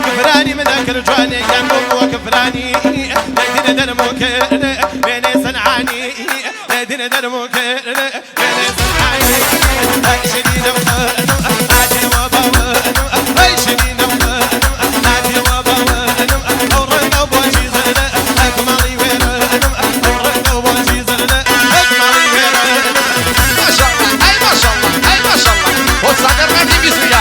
كفراني من ذاكر جواني كان وكفراني لدينا درموك بيني صنعاني لدينا درموك بيني صنعاني شديد وخانو عادي وبوانو شديد وخانو عادي وبوانو ورنو بوشي زرنا اكمالي ويرانو ورنو بوشي زرنا اكمالي ويرانو. ما شاء الله اي ما شاء الله اي ما شاء الله وصادر ما في بسرية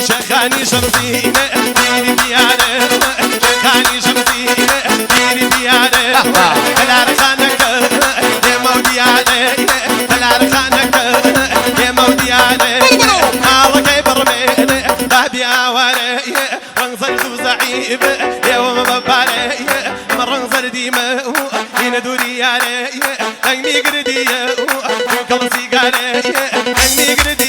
شخاني شمسينة ديري ديانة شخاني شمسينة ديري ديانة الأرخانك يا موديانة الأرخانك يا موديانة الله كيبر مينة بابي عوانة رنصر زعيب يا ومبارة مرنصر ديما هنا دوريانة أغني قردية وكل سيقانة أغني قردية